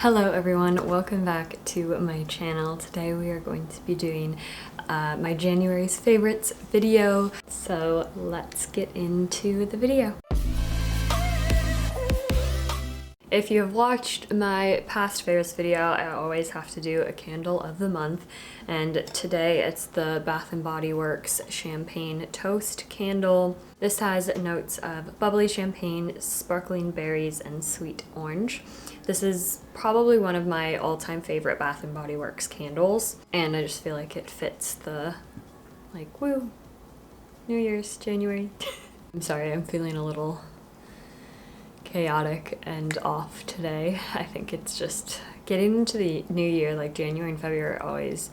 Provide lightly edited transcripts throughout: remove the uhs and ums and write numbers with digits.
Hello everyone, welcome back to my channel. Today we are going to be doing my January's favorites video. So let's get into the video. If you have watched my past favorites video, I always have to do a candle of the month, and today it's the Bath & Body Works Champagne Toast Candle. This has notes of bubbly champagne, sparkling berries, and sweet orange. This is probably one of my all-time favorite Bath & Body Works candles, and I just feel like it fits the, like, woo, New Year's, January. I'm sorry, I'm feeling a little chaotic and off today. I think it's just getting into the new year, like January and February are always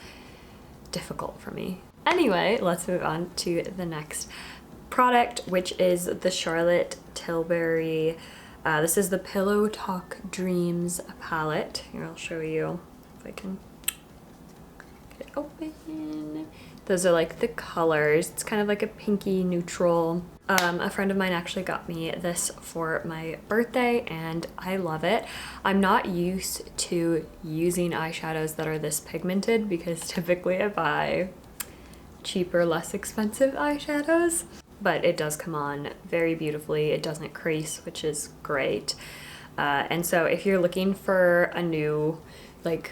difficult for me. Anyway, let's move on to the next product, which is the CharlotteTilbury. This is the Pillow Talk Dreams palette. Here, I'll show you if I can get it open. Those are like the colors. It's kind of like a pinky neutral. A friend of mine actually got me this for my birthday and I love it. I'm not used to using eyeshadows that are this pigmented because typically I buy cheaper, less expensive eyeshadows, but it does come on very beautifully. It doesn't crease, which is great. And so if you're looking for a new like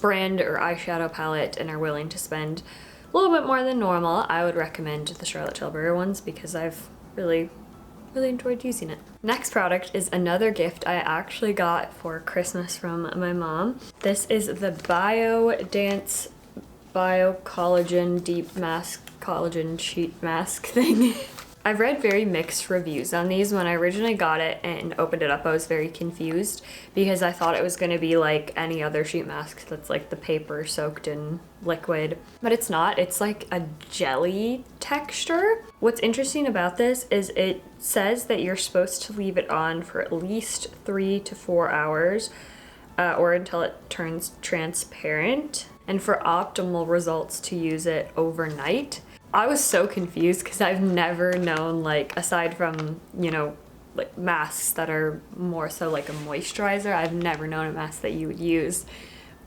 brand or eyeshadow palette and are willing to spend a little bit more than normal, I would recommend the CharlotteTilbury ones because I've really enjoyed using it. Next product is another gift I actually got for Christmas from my mom. This is the Biodance Bio-Collagen Deep Mask Collagen Sheet Mask thing. I've read very mixed reviews on these. When I originally got it and opened it up, I was very confused because I thought it was going to be like any other sheet mask that's like the paper soaked in liquid, but it's not. It's like a jelly texture. What's interesting about this is it says that you're supposed to leave it on for at least 3 to 4 hours or until it turns transparent, and for optimal results to use it overnight. I was so confused because I've never known, like, aside from, you know, like masks that are more so like a moisturizer, I've never known a mask that you would use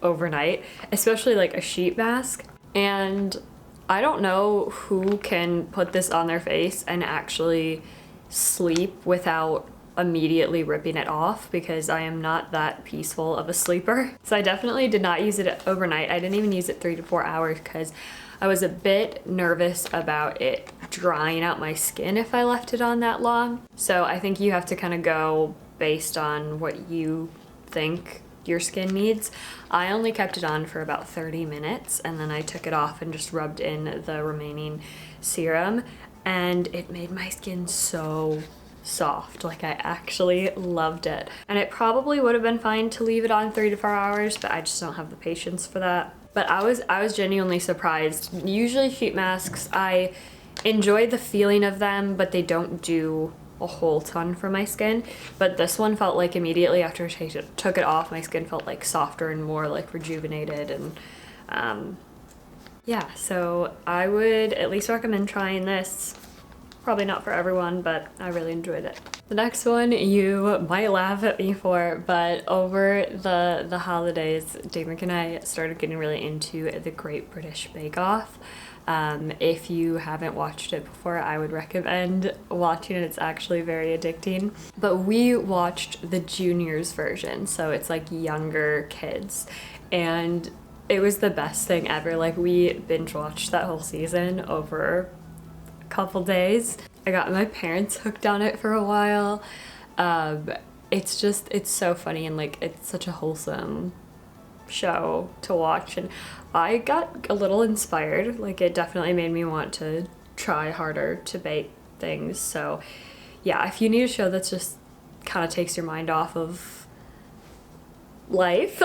overnight, especially like a sheet mask. And I don't know who can put this on their face and actually sleep without immediately ripping it off, because I am not that peaceful of a sleeper. So I definitely did not use it overnight. I didn't even use it 3 to 4 hours because I was a bit nervous about it drying out my skin if I left it on that long. So I think you have to kind of go based on what you think your skin needs. I only kept it on for about 30 minutes and then I took it off and just rubbed in the remaining serum, and it made my skin so soft. Like, I actually loved it. And it probably would have been fine to leave it on 3 to 4 hours, but I just don't have the patience for that. But I was genuinely surprised. Usually sheet masks, I enjoy the feeling of them, but they don't do a whole ton for my skin. But this one felt like immediately after I took it off, my skin felt like softer and more like rejuvenated. And yeah, so I would at least recommend trying this. Probably not for everyone, but I really enjoyed it. The next one you might laugh at me for, but over the holidays, Damon and I started getting really into the Great British Bake Off. If you haven't watched it before, I would recommend watching it. It's actually very addicting. But we watched the juniors version, so it's like younger kids, and it was the best thing ever. Like, we binge watched that whole season over couple days. I got my parents hooked on it for a while. It's so funny, and like, it's such a wholesome show to watch, and I got a little inspired. Like, it definitely made me want to try harder to bake things. So yeah, if you need a show that's just kind of takes your mind off of life,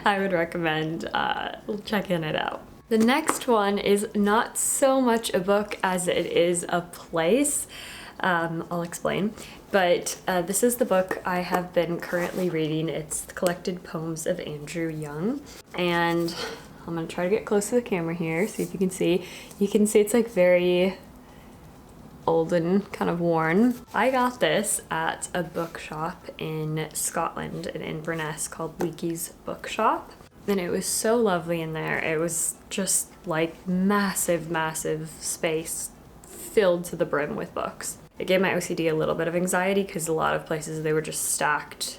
I would recommend checking it out. The next one is not so much a book as it is a place. I'll explain. But this is the book I have been currently reading. It's the Collected Poems of Andrew Young. And I'm gonna try to get close to the camera here, see if you can see. You can see it's like very old and kind of worn. I got this at a bookshop in Scotland, in Inverness, called Leakey's Bookshop. And it was so lovely in there. It was just like massive, massive space filled to the brim with books. It gave my OCD a little bit of anxiety because a lot of places they were just stacked.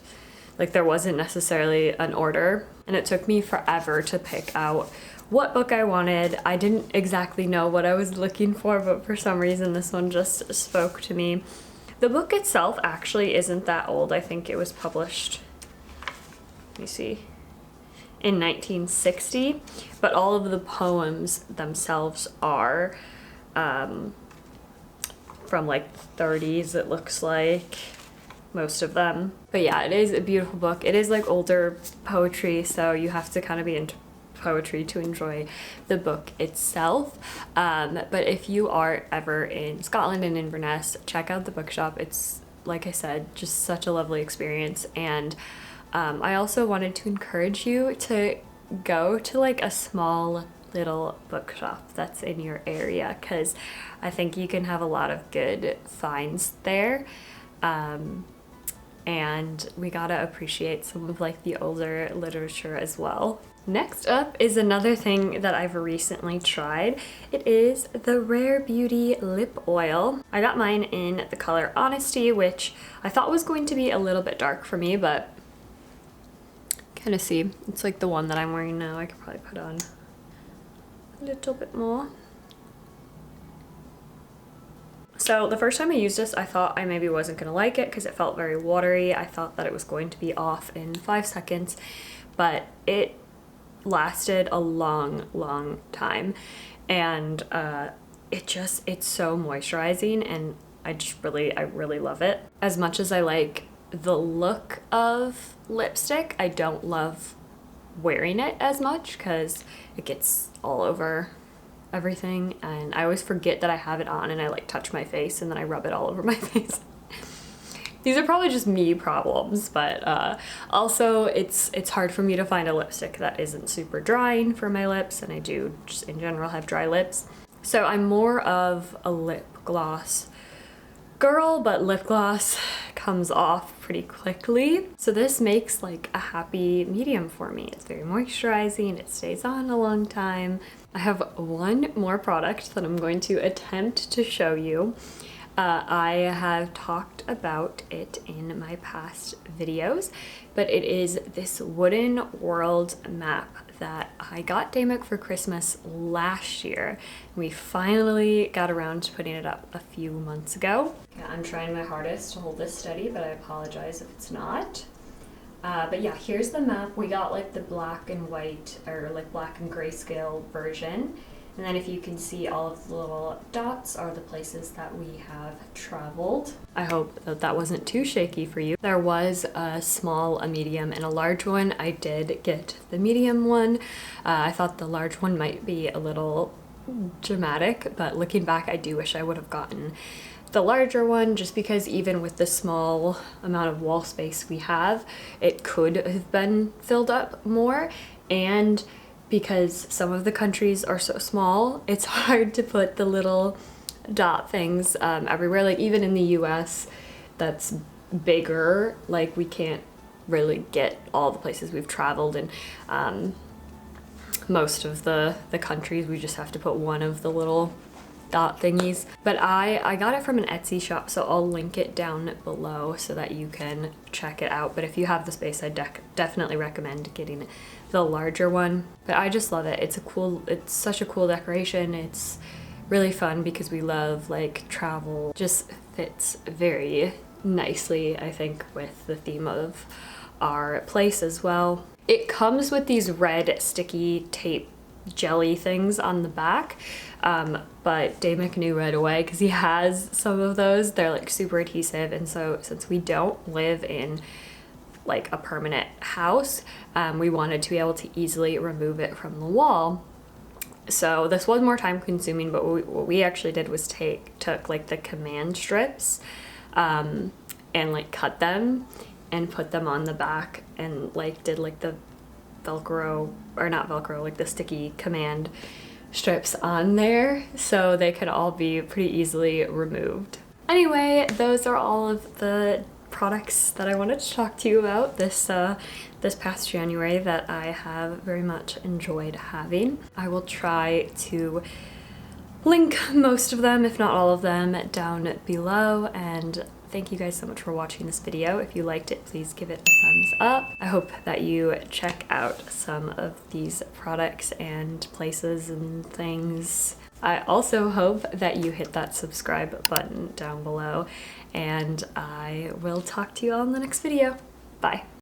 Like there wasn't necessarily an order, and it took me forever to pick out what book I wanted. I didn't exactly know what I was looking for, but for some reason this one just spoke to me. The book itself actually isn't that old. I think it was published, let me see, in 1960, but all of the poems themselves are from like 30s, it looks like, most of them. But yeah, it is a beautiful book. It is like older poetry, so you have to kind of be into poetry to enjoy the book itself. But if you are ever in Scotland and Inverness, check out the bookshop. It's, like I said, just such a lovely experience. And I also wanted to encourage you to go to like a small little bookshop that's in your area, because I think you can have a lot of good finds there. And we gotta appreciate some of like the older literature as well. Next up is another thing that I've recently tried. It is the Rare Beauty lip oil. I got mine in the color Honesty, which I thought was going to be a little bit dark for me, but kind of see, it's like the one that I'm wearing now. I could probably put on a little bit more. So the first time I used this, I thought I maybe wasn't gonna like it because it felt very watery. I thought that it was going to be off in 5 seconds, but it lasted a long time. And it's so moisturizing, and I really love it. As much as I like the look of lipstick, I don't love wearing it as much because it gets all over everything, and I always forget that I have it on, and I like touch my face and then I rub it all over my face. These are probably just me problems, but also it's hard for me to find a lipstick that isn't super drying for my lips, and I do just in general have dry lips. So I'm more of a lip gloss girl, but lip gloss comes off pretty quickly. So this makes like a happy medium for me. It's very moisturizing, it stays on a long time. I have one more product that I'm going to attempt to show you. I have talked about it in my past videos, but it is this wooden world map that I got Damick for Christmas last year. We finally got around to putting it up a few months ago. Yeah, I'm trying my hardest to hold this steady, but I apologize if it's not. But yeah, here's the map. We got like the black and white, or like black and grayscale version. And then if you can see, all of the little dots are the places that we have traveled. I hope that that wasn't too shaky for you. There was a small, a medium, and a large one. I did get the medium one. I thought the large one might be a little dramatic, but looking back, I do wish I would have gotten the larger one, just because even with the small amount of wall space we have, it could have been filled up more. And because some of the countries are so small, it's hard to put the little dot things everywhere. Like even in the US that's bigger, like we can't really get all the places we've traveled, and most of the countries we just have to put one of the little dot thingies. But I got it from an Etsy shop, so I'll link it down below so that you can check it out. But if you have the space, I definitely recommend getting the larger one. But I just love it. It's such a cool decoration. It's really fun because we love like travel. Just fits very nicely, I think, with the theme of our place as well. It comes with these red sticky tape jelly things on the back, but Damick knew right away because he has some of those. They're like super adhesive, and so since we don't live in like a permanent house, we wanted to be able to easily remove it from the wall. So this was more time consuming, but what we actually did was took like the command strips and like cut them and put them on the back, and like did like the Velcro, or not Velcro, like the sticky command strips on there, so they could all be pretty easily removed. Anyway, those are all of the products that I wanted to talk to you about this past January that I have very much enjoyed having. I will try to link most of them, if not all of them, down below, and thank you guys so much for watching this video. If you liked it, please give it a thumbs up. I hope that you check out some of these products and places and things. I also hope that you hit that subscribe button down below, and I will talk to you all in the next video. Bye.